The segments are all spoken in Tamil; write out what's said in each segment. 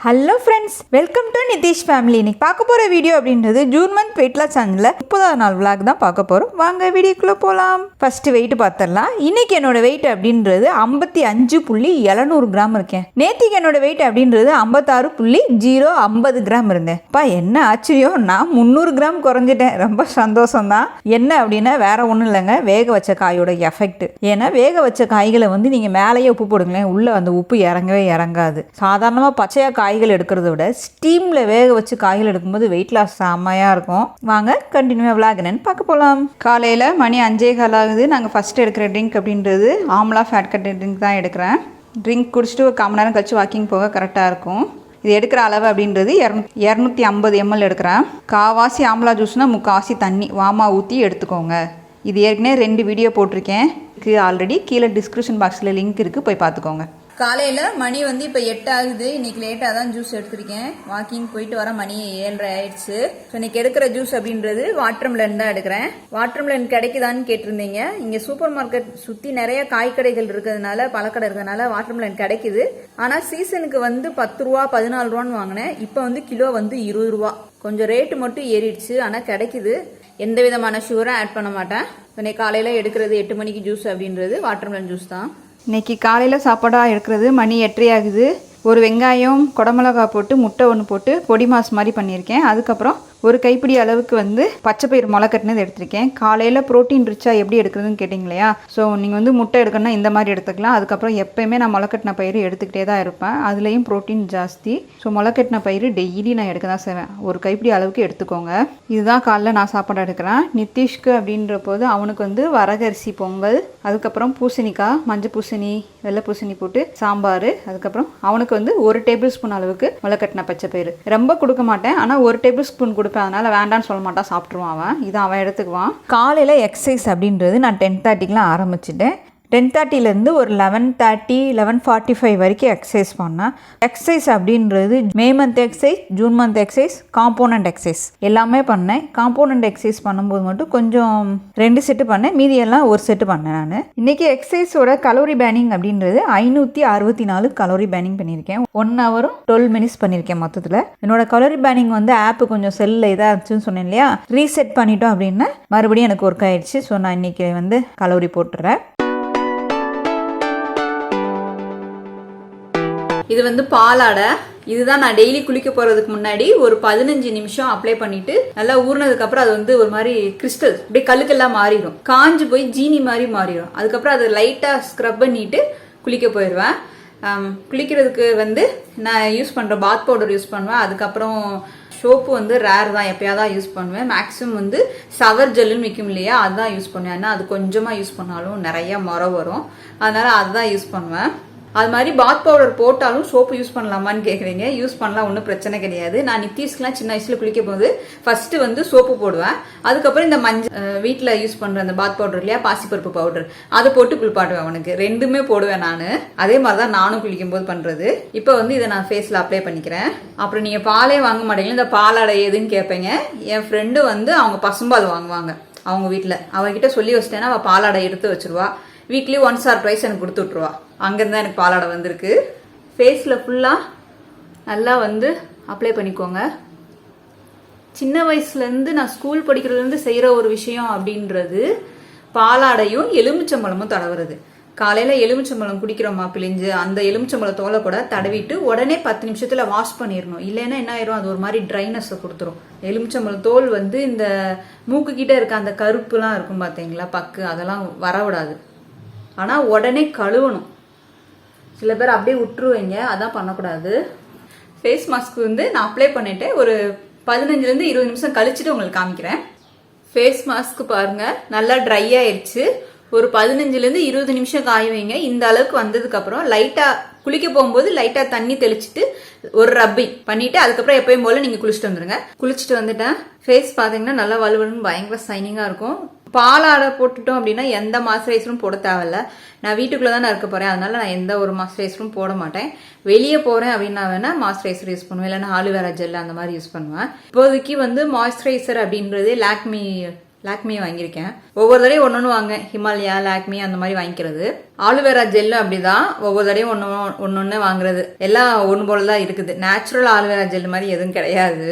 Hello friends, welcome to Nitish family. இன்னைக்கு பார்க்க போகிற வீடியோ அப்படின்றது ஜூன் மந்த் வெயிட் லாஸ் சேனலில் 30வது நாள் விளாக் தான் பார்க்க போகிறோம். வாங்க வீடியோக்குள்ளே போகலாம். ஃபர்ஸ்ட் வெயிட் பார்த்துடலாம். இன்னைக்கு என்னோட வெயிட் அப்படின்றது 55.700 கிராம் இருக்கேன். நேற்றுக்கு என்னோட வெயிட் அப்படின்றது 56.050 கிராம் இருந்தேன். என்ன ஆச்சரியம், நான் 300 கிராம் குறைஞ்சிட்டேன். ரொம்ப சந்தோஷம் தான். என்ன அப்படின்னா வேற ஒன்றும் இல்லைங்க, வேக வச்ச காயோட எஃபெக்ட். ஏன்னா வேக வச்ச காய்களை நீங்கள் மேலேயே உப்பு போடுங்களேன், உள்ளே அந்த உப்பு இறங்கவே இறங்காது. சாதாரணமாக பச்சையாக காய்கள் எடுக்கிறத விட ஸ்டீம்ல வேக வச்சு காய்கள் எடுக்கும்போது வெயிட் லாஸ் செம்மையா இருக்கும். வாங்க கண்டினியூவா விளாக் என்னன்னு பார்க்க போகலாம். காலையில் மணி 5:15 ஆகுது. நாங்கள் ஃபர்ஸ்ட் எடுக்கிற ட்ரிங்க் அப்படின்றது ஆம்லா ஃபேட் கட் ட்ரிங்க் தான் எடுக்கிறேன். ட்ரிங்க் குடிச்சிட்டு ஒரு 1/4 மணி நேரம் கழிச்சு வாக்கிங் போக கரெக்டாக இருக்கும். இது எடுக்கிற அளவு அப்படின்றது 250 ml எடுக்கிறேன். காவாசி ஆம்லா ஜூஸ்னால் முக்காவாசி தண்ணி வாமா ஊற்றி எடுத்துக்கோங்க. இது ஏற்கனவே 2 வீடியோ போட்டிருக்கேன். ஆல்ரெடி கீழே டிஸ்கிரிப்ஷன் பாக்ஸில் லிங்க் இருக்குது, போய் பார்த்துக்கோங்க. காலையில் மணி இப்போ 8 ஆகுது. இன்னைக்கு லேட்டாக தான் ஜூஸ் எடுத்திருக்கேன். வாக்கிங் போயிட்டு வர மணி 7:30 ஆயிடுச்சு. ஸோ இன்னைக்கு எடுக்கிற ஜூஸ் அப்படின்றது வாட்டர்மெலன் தான் எடுக்கிறேன். வாட்டர்மெலன் கிடைக்குதான்னு கேட்டிருந்தீங்க. இங்கே சூப்பர் மார்க்கெட் சுற்றி நிறைய காய்கடைகள் இருக்கிறதுனால, பழக்கடை இருக்கிறதுனால வாட்டர்மெலன் கிடைக்குது. ஆனால் சீசனுக்கு 10 ரூபா 14 ரூபான்னு வாங்கினேன். இப்போ கிலோ 20 ரூபா. கொஞ்சம் ரேட்டு மட்டும் ஏறிடுச்சு, ஆனால் கிடைக்குது. எந்த விதமான சுகரும் ஆட் பண்ண மாட்டேன். இன்னைக்கு காலையில் எடுக்கிறது 8 மணிக்கு ஜூஸ் அப்படின்றது வாட்டர்மெலன் ஜூஸ் தான். இன்றைக்கி காலையில் சாப்பாடாக எடுக்கிறது மணி 8:30 ஆகுது. ஒரு வெங்காயம், குடமிளகா போட்டு முட்டை ஒன்று போட்டு பொடி மாஸ் மாதிரி பண்ணியிருக்கேன். அதுக்கப்புறம் ஒரு கைப்பிடி அளவுக்கு பச்சை பயிர் முளை கட்டினது எடுத்திருக்கேன். காலையில் ப்ரோட்டீன் ரிச்சா எப்படி எடுக்கிறதுன்னு கேட்டிங்க இல்லையா? ஸோ நீங்கள் முட்டை எடுக்கணும்னா இந்த மாதிரி எடுத்துக்கலாம். அதுக்கப்புறம் எப்போயுமே நான் முளைக்கட்டின பயிர் எடுத்துக்கிட்டே தான் இருப்பேன். அதுலேயும் ப்ரோட்டீன் ஜாஸ்தி. ஸோ முளைக்கட்டின பயிர் டெய்லி நான் எடுக்க தான் செய்வேன். ஒரு கைப்பிடி அளவுக்கு எடுத்துக்கோங்க. இதுதான் காலைல நான் சாப்பாடு எடுக்கிறேன். நித்திஷ்க்கு அப்படின்ற போது அவனுக்கு வரகரிசி பொங்கல், அதுக்கப்புறம் பூசணிக்காய், மஞ்சள் பூசணி, வெள்ளை பூசணி போட்டு சாம்பார், அதுக்கப்புறம் அவனுக்கு 1 டேபிள் ஸ்பூன் அளவுக்கு முளைக்கட்டின பச்சை பயிர். ரொம்ப கொடுக்க மாட்டேன், ஆனால் 1 டேபிள் ஸ்பூன் கொடுப்பேன். அதனால வேண்டான்னு சொல்ல மாட்டான், சாப்பிட்ருவான் அவன். இதை அவன் எடுத்துக்குவான். காலையில் எக்ஸசைஸ் அப்படின்றது நான் 10:30க்குலாம் ஆரம்பிச்சிட்டேன். 10:30லேருந்து ஒரு 11:30 11:45 வரைக்கும் எக்ஸசைஸ் பண்ணேன். எக்ஸசைஸ் அப்படின்றது May month exercise, June month exercise, component exercise எல்லாமே பண்ணேன். காம்போனன்ட் எக்ஸசைஸ் பண்ணும்போது மட்டும் கொஞ்சம் 2 செட்டு பண்ணேன், மீதியெல்லாம் 1 செட்டு பண்ணேன். நான் இன்றைக்கி எக்ஸசைஸோட கலோரி பேனிங் அப்படின்றது 564 கலோரி பேனிங் பண்ணியிருக்கேன். 1 ஹவரும் 12 மினிட்ஸ் பண்ணியிருக்கேன் மொத்தத்தில். என்னோட கலோரி பேனிங் ஆப்பு கொஞ்சம் செல்லில் இதாக இருந்துச்சுன்னு சொன்னேன் இல்லையா, ரீசெட் பண்ணிட்டோம் அப்படின்னா மறுபடியும் எனக்கு ஒர்க் ஆயிடுச்சு. ஸோ நான் இன்றைக்கி கலோரி போட்டுறேன். இது பாலாடை. இதுதான் நான் டெய்லி குளிக்க போறதுக்கு முன்னாடி ஒரு 15 நிமிஷம் அப்ளை பண்ணிட்டு நல்லா ஊறினதுக்கு அப்புறம் அது ஒரு மாதிரி கிறிஸ்டல் அப்படியே கல்லுக்கெல்லாம் மாறிடும், காஞ்சு போய் ஜீனி மாதிரி மாறிடும். அதுக்கப்புறம் அதை லைட்டா ஸ்க்ரப் பண்ணிட்டு குளிக்க போயிடுவேன். குளிக்கிறதுக்கு நான் யூஸ் பண்ற பாத் பவுடர் யூஸ் பண்ணுவேன். அதுக்கப்புறம் சோப்பு ரேர் தான், எப்பயாதான் யூஸ் பண்ணுவேன். மேக்ஸிமம் சவர் ஜெல்லுன்னு விற்கும் இல்லையா, அதுதான் யூஸ் பண்ணுவேன். ஏன்னா அது கொஞ்சமா யூஸ் பண்ணாலும் நிறைய முறை வரும், அதனால அதுதான் யூஸ் பண்ணுவேன். அது மாதிரி பாத் பவுடர் போட்டாலும் சோப்பு யூஸ் பண்ணலாமான்னு கேட்குறீங்க. யூஸ் பண்ணலாம், ஒன்றும் பிரச்சனை கிடையாது. நான் நித்திஷ்க்குலாம் சின்ன வயசுல குளிக்க போது ஃபர்ஸ்ட் சோப்பு போடுவேன். அதுக்கப்புறம் இந்த மஞ்சள் வீட்டில் யூஸ் பண்ற அந்த பாத் பவுடர் இல்லையா, பாசிப்பருப்பு பவுடர், அதை போட்டு குளிப்பாட்டுவேன். அவனுக்கு 2மே போடுவேன் நான். அதே மாதிரி தான் நானும் குளிக்கும் போது பண்றது. இப்போ இதை நான் ஃபேஸ்ல அப்ளை பண்ணிக்கிறேன். அப்புறம் நீங்க பாலே வாங்க மாட்டீங்களா, இந்த பாலாடை எதுன்னு கேட்பீங்க. என் ஃப்ரெண்டு அவங்க பசும்பால் வாங்குவாங்க அவங்க வீட்டில். அவகிட்ட சொல்லி வச்சிட்டேன்னா அவள் பாலாடை எடுத்து வச்சிருவா. வீக்லி 1 or 2 எனக்கு கொடுத்து விட்ருவா. அங்கேருந்து எனக்கு பாலாடை வந்திருக்கு. ஃபேஸில் ஃபுல்லாக நல்லா அப்ளை பண்ணிக்கோங்க. சின்ன வயசுலேருந்து நான் ஸ்கூல் படிக்கிறதுலேருந்து செய்கிற ஒரு விஷயம் அப்படின்றது பாலாடையும் எலுமிச்சம்பழமும் தடவுறது. காலையில் எலுமிச்சம்பழம் குடிக்கிறோமா பிழிஞ்சு, அந்த எலுமிச்சம்பழம் தோலை கூட தடவிட்டு உடனே 10 நிமிஷத்தில் வாஷ் பண்ணிடணும். இல்லைன்னா என்ன ஆயிரும், அது ஒரு மாதிரி ட்ரைனஸை கொடுத்துரும். எலுமிச்சம்பழம் தோல் இந்த மூக்கு கிட்ட இருக்க அந்த கருப்புலாம் இருக்கும் பார்த்தீங்களா, பக்கு, அதெல்லாம் வரவிடாது. ஆனால் உடனே கழுவணும். சில பேர் அப்படியே விட்டுருவீங்க, அதான் பண்ணக்கூடாது. ஃபேஸ் மாஸ்க் நான் அப்ளை பண்ணிட்டு ஒரு 15லேருந்து 20 நிமிஷம் கழிச்சுட்டு உங்களுக்கு காமிக்கிறேன். ஃபேஸ் மாஸ்க் பாருங்க நல்லா ட்ரை ஆயிடுச்சு. ஒரு 15லேருந்து 20 நிமிஷம் காய வைங்க. இந்த அளவுக்கு வந்ததுக்கு அப்புறம் லைட்டா குளிக்க போகும்போது லைட்டா தண்ணி தெளிச்சுட்டு ஒரு ரப்பிங் பண்ணிட்டு அதுக்கப்புறம் எப்பயும் போல நீங்க குளிச்சுட்டு வந்துருங்க. குளிச்சுட்டு வந்துட்டேன். ஃபேஸ் பாத்தீங்கன்னா நல்லா வலுவலுன்னு பயங்கர சைனிங்கா இருக்கும். பாலாடை போட்டுட்டோம் அப்படின்னா எந்த மாய்ஸ்சரைசரும் போட தேவையில்ல. நான் வீட்டுக்குள்ள தான் இருக்க போறேன், அதனால நான் எந்த ஒரு மாய்ஸ்சரைசரும் போட மாட்டேன். வெளியே போறேன் அப்படின்னா வேணா மாய்ஸ்சரைசர் யூஸ் பண்ணுவேன், இல்லைன்னா ஆலுவேரா ஜெல் அந்த மாதிரி யூஸ் பண்ணுவேன். இப்போதைக்கு மாய்ஸ்சரைசர் அப்படின்றது லாக்மி லாக்மி வாங்கியிருக்கேன். ஒவ்வொரு தடையும் ஒன்று வாங்க, ஹிமாலயா, லாக்மி அந்த மாதிரி வாங்கிக்கிறது. ஆலுவேரா ஜெல்லும் அப்படிதான், ஒவ்வொரு தடையும் ஒன்று வாங்குறது. எல்லாம் ஒன்று போல தான் இருக்குது. நேச்சுரல் ஆலுவேரா ஜெல் மாதிரி எதுவும் கிடையாது.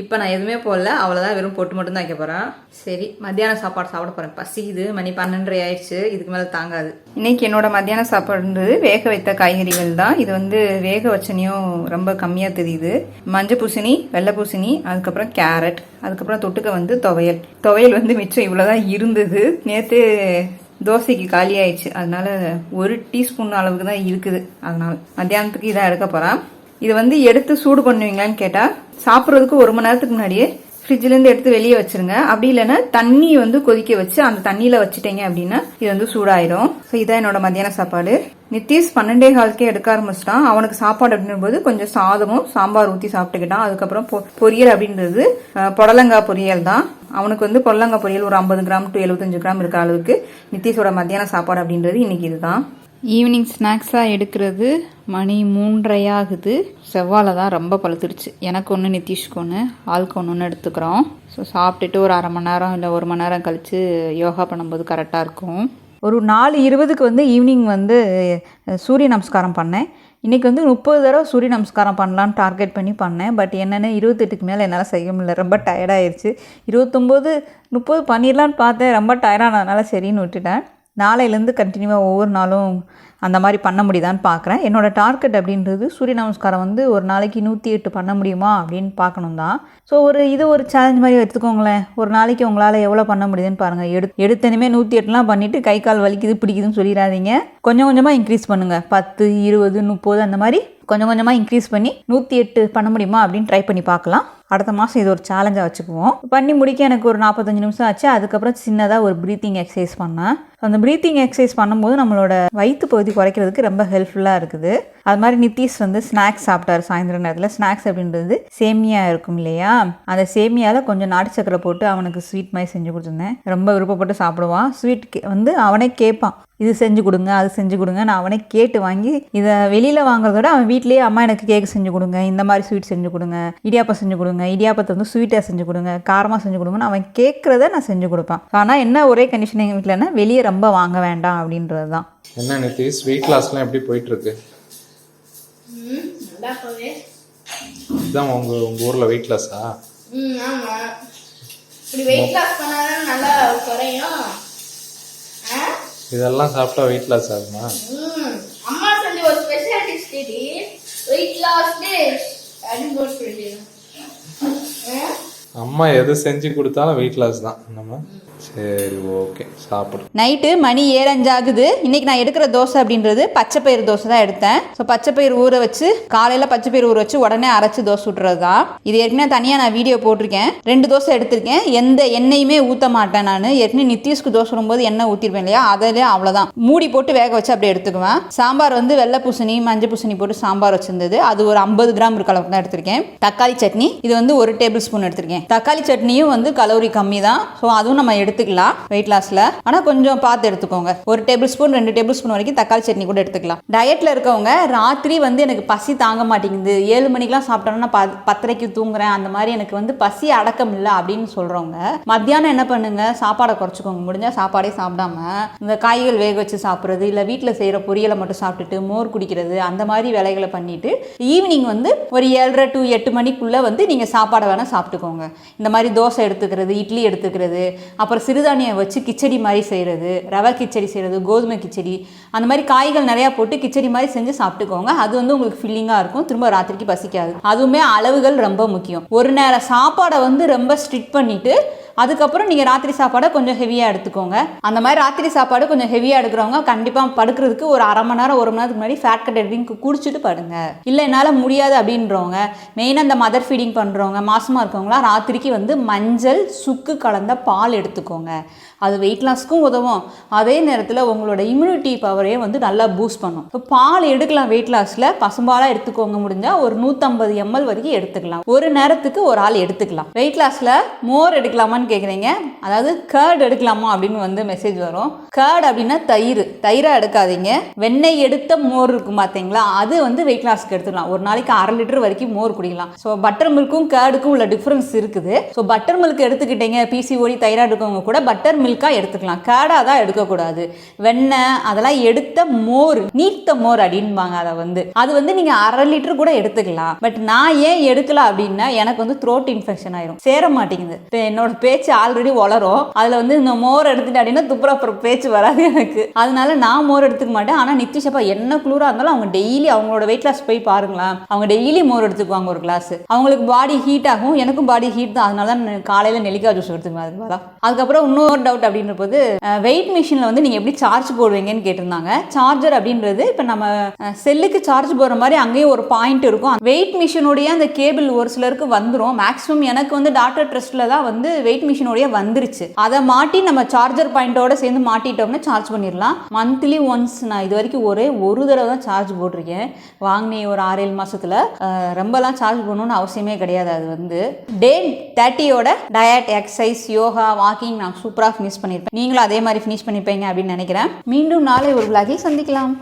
இப்போ நான் எதுவுமே போடல, அவ்வளோதான், வெறும் பொட்டு மட்டும் தான் வைக்க போகிறேன். சரி, மத்தியான சாப்பாடு சாப்பிட போகிறேன். பசிக்குது, மணி 12:30 ஆயிடுச்சு, இதுக்கு மேலே தாங்காது. இன்னைக்கு என்னோட மத்தியான சாப்பாடுன்றது வேக வைத்த காய்கறிகள் தான். இது வேக வச்சனையும் ரொம்ப கம்மியாக தெரியுது. மஞ்சள் பூசணி, வெள்ளை பூசணி, அதுக்கப்புறம் கேரட், அதுக்கப்புறம் தொட்டுக்க துவையல் மிச்சம் இவ்வளோதான் இருந்தது. நேற்று தோசைக்கு காலி ஆயிடுச்சு, அதனால 1 டீஸ்பூன் அளவுக்கு தான் இருக்குது. அதனால மத்தியானத்துக்கு இதான் எடுக்க போகிறேன். இது எடுத்து சூடு பண்ணுவீங்களான்னு கேட்டால், சாப்பிட்றதுக்கு 1 மணி நேரத்துக்கு முன்னாடியே ஃப்ரிட்ஜ்லேருந்து எடுத்து வெளியே வச்சிருங்க. அப்படி இல்லைன்னா தண்ணி கொதிக்க வச்சு அந்த தண்ணியில் வச்சுட்டீங்க அப்படின்னா இது சூடாயிடும். ஸோ இதான் என்னோட மத்தியான சாப்பாடு. நித்திஷ் 12:15 எடுக்க ஆரம்பிச்சிட்டான். அவனுக்கு சாப்பாடு அப்படின்போது கொஞ்சம் சாதமும் சாம்பார் ஊற்றி சாப்பிட்டுக்கிட்டான். அதுக்கப்புறம் பொரியல் அப்படின்றது புடலங்காய் பொரியல் தான். அவனுக்கு புடலங்காய் பொரியல் ஒரு 50 கிராம் to 75 கிராம் இருக்கிற அளவுக்கு நித்திஷோட மத்தியான சாப்பாடு அப்படின்றது இன்னைக்கு இதுதான். ஈவினிங் ஸ்நாக்ஸாக எடுக்கிறது மணி 3:30 ஆகுது. செவ்வாழை தான் ரொம்ப பழுத்துடுச்சு. எனக்கு ஒன்று, நித்திஷ்க்கு ஒன்று, ஆளுக்கு ஒன்று எடுத்துக்கிறோம். ஸோ சாப்பிட்டுட்டு ஒரு 1/2 மணி நேரம் இல்லை 1 மணி நேரம் கழித்து யோகா பண்ணும்போது கரெக்டாக இருக்கும். ஒரு 4:20க்கு ஈவினிங் சூரிய நமஸ்காரம் பண்ணேன். இன்றைக்கி 30 தடவை சூரிய நமஸ்காரம் பண்ணலான்னு டார்கெட் பண்ணி பண்ணேன். பட் என்னென்னு 28க்கு மேலே என்னால் செய்ய முடியல, ரொம்ப டயர்டாகிடுச்சு. 29, 30 பண்ணிடலான்னு பார்த்தேன், ரொம்ப டயர்டானதுனால சரின்னு விட்டுட்டேன். நாளையிலேருந்து கண்டினியூவாக ஒவ்வொரு நாளும் அந்த மாதிரி பண்ண முடியுதான்னு பார்க்குறேன். என்னோடய டார்கெட் அப்படின்றது சூரிய நமஸ்காரம் ஒரு நாளைக்கு 108 பண்ண முடியுமா அப்படின்னு பார்க்கணும் தான். ஸோ இது ஒரு சேலஞ்ச் மாதிரி எடுத்துக்கோங்களேன். ஒரு நாளைக்கு உங்களால் எவ்வளோ பண்ண முடியுதுன்னு பாருங்கள். எடுத்தனுமே 108லாம் பண்ணிவிட்டு கை கால் வலிக்குது பிடிக்குதுன்னு சொல்லிடாதீங்க. கொஞ்சம் கொஞ்சமாக இன்க்ரீஸ் பண்ணுங்கள். 10, 20, 30 அந்த மாதிரி கொஞ்சம் கொஞ்சமாக இன்க்ரீஸ் பண்ணி 108 பண்ண முடியுமா அப்படின்னு ட்ரை பண்ணி பார்க்கலாம். அடுத்த மாதம் இது ஒரு சேலஞ்சாக வச்சுக்குவோம். பண்ணி முடிக்க எனக்கு ஒரு 45 நிமிஷம் ஆச்சு. அதுக்கப்புறம் சின்னதாக ஒரு ப்ரீத்திங் எக்ஸசைஸ் பண்ணேன். அந்த ப்ரீத்திங் எக்ஸசைஸ் பண்ணும்போது நம்மளோட வயிற்று பகுதி குறைக்கிறதுக்கு ரொம்ப ஹெல்ப்ஃபுல்லாக இருக்குது. அது மாதிரி நித்திஷ் ஸ்நாக்ஸ் சாப்பிட்டாரு சாயந்தரம் நேரத்தில். ஸ்நாக்ஸ் அப்படின்றது சேமியா இருக்கும் இல்லையா, அந்த சேமியாவில் கொஞ்சம் நாட்டு சக்கரை போட்டு அவனுக்கு ஸ்வீட் மாதிரி செஞ்சு கொடுத்துருந்தேன். ரொம்ப விருப்பப்பட்டு சாப்பிடுவான். ஸ்வீட் அவனே கேட்பான், இது செஞ்சு கொடுங்க, அது செஞ்சு கொடுங்க. நான் அவனே கேட்டு வாங்கி, இதை வெளியில் வாங்குறத விட அவன் வீட்லேயே அம்மா எனக்கு கேக் செஞ்சு கொடுங்க, இந்த மாதிரி ஸ்வீட் செஞ்சு கொடுங்க, இடியாப்பம் செஞ்சு கொடுங்க, இடியாப்பத்தை ஸ்வீட்டாக செஞ்சு கொடுங்க, காரமாக செஞ்சு கொடுங்கன்னு அவன் கேட்குறத நான் செஞ்சு கொடுப்பேன். ஆனால் என்ன ஒரே கண்டிஷன் எங்கள் வீட்டில்னா வெளியே ரொம்ப வாங்க வேண்டாம் அப்படின்றது தான். என்ன நிதிஷ், வெயிட் லாஸ்லாம் எப்படி போயிட்டு இருக்கு? இதான் உங்க ஊர்ல வெயிட் லாஸா? ஆமா, இப்படி வெயிட் லாஸ் பண்ணாலே நல்லா குறையும். இதெல்லாம் சாப்பிட்டா வெயிட் லாஸ் ஆகுமா? அம்மா செஞ்ச ஒரு ஸ்பெஷல் டிஷ் டி, வெயிட் லாஸ் டிஷ் அப்படின்னு போட்டு சொல்லிடுறேன். அம்மா எது செஞ்சு கொடுத்தாலும் வெயிட் லாஸ் தான். நம்ம சரி, ஓகே, சாப்பிடு. நைட்டு மணி 7:05 ஆகுது. இன்னைக்கு நான் எடுக்கிற தோசை அப்படின்றது பச்சைப்பயிறு தோசை தான் எடுத்தேன். ஸோ பச்சைப்பயிறு ஊற வச்சு காலையில் பச்சைப்பயிறு ஊற வச்சு உடனே அரைச்சி தோசை விட்டுறது தான். இது ஏற்கனவே தனியாக நான் வீடியோ போட்டிருக்கேன். 2 தோசை எடுத்திருக்கேன். எந்த எண்ணெயுமே ஊற்ற மாட்டேன் நான். ஏற்கனவே நித்திஷ்க்கு தோசை வரும்போது எண்ணெய் ஊற்றிருப்பேன் இல்லையா, அதிலே அவ்வளோதான் மூடி போட்டு வேக வச்சு அப்படியே எடுத்துக்குவேன். சாம்பார் வெள்ளை பூசணி மஞ்சள் பூசணி போட்டு சாம்பார் வச்சிருந்தது. அது ஒரு 50 கிராம் இருக்க அளவுக்கு தான் எடுத்திருக்கேன். தக்காளி சட்னி இது 1 டேபிள் ஸ்பூன் எடுத்திருக்கேன். தக்காளி சட்னியும் கலோரி கம்மி தான். ஸோ அதுவும் நம்ம எடுத்துக்கலாம் வெயிட் லாஸ்ல. ஆனால் கொஞ்சம் பார்த்து எடுத்துக்கோங்க. 1 டேபிள் ஸ்பூன் 2 டேபிள் ஸ்பூன் வரைக்கும் தக்காளி சட்னி கூட எடுத்துக்கலாம். டயட்ல இருக்கவங்க ராத்திரி எனக்கு பசி தாங்க மாட்டேங்குது, 7 மணிக்கெல்லாம் சாப்பிட்டோம்னா 10:30க்கு தூங்குறேன், அந்த மாதிரி எனக்கு பசி அடக்கம் இல்லை அப்படின்னு சொல்றவங்க மத்தியானம் என்ன பண்ணுங்க, சாப்பாடை குறைச்சிக்கோங்க. முடிஞ்சா சாப்பாடே சாப்பிடாம இந்த காய்கள் வேக வச்சு சாப்பிட்றது, இல்லை வீட்டில் செய்கிற பொரியலை மட்டும் சாப்பிட்டுட்டு மோர் குடிக்கிறது, அந்த மாதிரி வேலைகளை பண்ணிட்டு ஈவினிங் ஒரு 7:30 to 8 மணிக்குள்ள நீங்கள் சாப்பாடை வேணா சாப்பிட்டுக்கோங்க. இந்த மாதிரி தோசை எடுத்துக்கிறது, இட்லி எடுத்துக்கிறது, அப்புறம் சிறுதானியம் வச்சு கிச்சடி மாதிரி செய்கிறது, ரவை கிச்சடி செய்கிறது, கோதுமை கிச்சடி, அந்த மாதிரி காய்கள் நிறையா போட்டு கிச்சடி மாதிரி செஞ்சு சாப்பிட்டுக்கோங்க. அது உங்களுக்கு ஃபில்லிங்காக இருக்கும். திரும்ப ராத்திரிக்கு பசிக்காது. அதுவுமே அளவுகள் ரொம்ப முக்கியம். ஒரு நேரம் சாப்பாடை ரொம்ப ஸ்ட்ரிக்ட் பண்ணிட்டு அதுக்கப்புறம் நீங்கள் ராத்திரி சாப்பாடை கொஞ்சம் ஹெவியாக எடுத்துக்கோங்க. அந்த மாதிரி ராத்திரி சாப்பாடு கொஞ்சம் ஹெவியாக எடுக்கிறவங்க கண்டிப்பாக படுக்கிறதுக்கு ஒரு 1/2 மணி நேரம் 1 மணி நேரத்துக்கு முன்னாடி ஃபேட் கட் ட்ரிங்க் குடிச்சிட்டு படுங்க. இல்லை என்னால் முடியாது அப்படின்றவங்க, மெயினாக இந்த மதர் ஃபீடிங் பண்ணுறவங்க, மாசமாக இருக்கவங்களாம் ராத்திரிக்கு மஞ்சள் சுக்கு கலந்த பால் எடுத்துக்கோங்க. அது வெயிட் லாஸ்க்கும் உதவும், அதே நேரத்தில் உங்களோட இம்யூனிட்டி பவரையும் வந்து நல்லா பூஸ்ட் பண்ணும். இப்போ பால் எடுக்கலாம் வெயிட் லாஸில், பசும்பாலாக எடுத்துக்கோங்க முடிஞ்சால் ஒரு 150 ml வரைக்கும் எடுத்துக்கலாம், ஒரு நேரத்துக்கு ஒரு ஆள் எடுத்துக்கலாம். வெயிட் லாஸில் மோர் எடுக்கலாமான்னு கேட்குறீங்க, அதாவது கர்ட் எடுக்கலாமா அப்படின்னு வந்து மெசேஜ் வரும். கர்ட் அப்படின்னா தயிராக எடுக்காதீங்க, வெண்ணெய் எடுத்த மோர் இருக்கும் பார்த்தீங்களா, அது வந்து வெயிட் லாஸ்க்கு எடுத்துக்கலாம். ஒரு நாளைக்கு 1/2 லிட்டர் வரைக்கும் மோர் குடிக்கலாம். ஸோ பட்டர் மில்க்கும் கர்டுக்கும் உள்ள டிஃப்ரென்ஸ் இருக்குது. ஸோ பட்டர் மில்க் எடுத்துக்கிட்டீங்க, பிசிஓடி தைராய்டு இருக்கவங்க கூட பட்டர் மில்காக எடுத்துக்கலாம், கர்டாக தான் எடுக்கக்கூடாது. வெண்ணெய் அதெல்லாம் எடுத்த மோர், நீத்த மோர் அப்படின்பாங்க. அது வந்து நீங்கள் 1/2 லிட்டர் கூட எடுத்துக்கலாம். பட் நான் ஏன் எடுக்கல அப்படின்னா, எனக்கு வந்து த்ரோட் இன்ஃபெக்ஷன் ஆயிரும், சேர மாட்டேங்குது. இப்போ என்னோட பேச்சு ஆல்ரெடி வளரும், அதில் வந்து இந்த மோர் எடுத்துட்டு அப்படின்னா துப்புரப்புறம் பேச்சு வராது எனக்கு, அதனால நான் மோர் எடுத்துக்க மாட்டேன். ஆனால் நித்திஷப்பா என்ன குளிராக இருந்தாலும் அவங்க டெய்லி அவங்களோட வெயிட் லாஸ் போய் பாருங்களா, அவங்க டெய்லி மோர் எடுத்துக்குவாங்க ஒரு கிளாஸ். அவங்களுக்கு பாடி ஹீட் ஆகும், எனக்கும் பாடி ஹீட் தான், அதனால தான் காலையில் நெல்லிக்காய் ஜூஸ் எடுத்துக்குவேன். அதுக்கப்புறம் இன்னொரு டவுட் அப்படின்ற போது, வெயிட் மிஷினில் வந்து நீங்கள் எப்படி சார்ஜ் போடுவீங்கன்னு கேட்டிருந்தாங்க. சார்ஜர் அப்படின்றது இப்போ நம்ம செல்லுக்கு சார்ஜ் போடுற மாதிரி அங்கேயும் ஒரு பாயிண்ட் இருக்கும். வெயிட் மிஷினுடைய அந்த கேபிள் ஒரு சிலருக்கு வந்துடும், மேக்ஸிமம் எனக்கு வந்து டாக்டர் ட்ரஸ்ட்டில் தான் வந்து வெயிட் மிஷினுடைய வந்துருச்சு. அதை மாட்டி நம்ம சார்ஜர் பாயிண்டோட சேர்ந்து மாட்டிட்டோம்னா சார்ஜ் பண்ணிடலாம். மந்த்லி ஒன்ஸ் நான் இது வரைக்கும் ஒரு தடவை தான் சார்ஜ் போட்டிருக்கேன், வாங்கினேன் ஒரு 6-7 மாசத்துல. ரொம்பலாம் சார்ஜ் பண்ணணும்னு அவசியமே கிடையாது. அது வந்து டே 30யோட டயட், எக்ஸசைஸ், யோகா, வாக்கிங் நான் சூப்பராக ஃபினிஷ் பண்ணியிருப்பேன். நீங்களும் அதே மாதிரி ஃபினிஷ் பண்ணிப்பீங்க அப்படின்னு நினைக்கிறேன். மீண்டும் நாளை ஒரு விலாகில் சந்திக்கலாம்.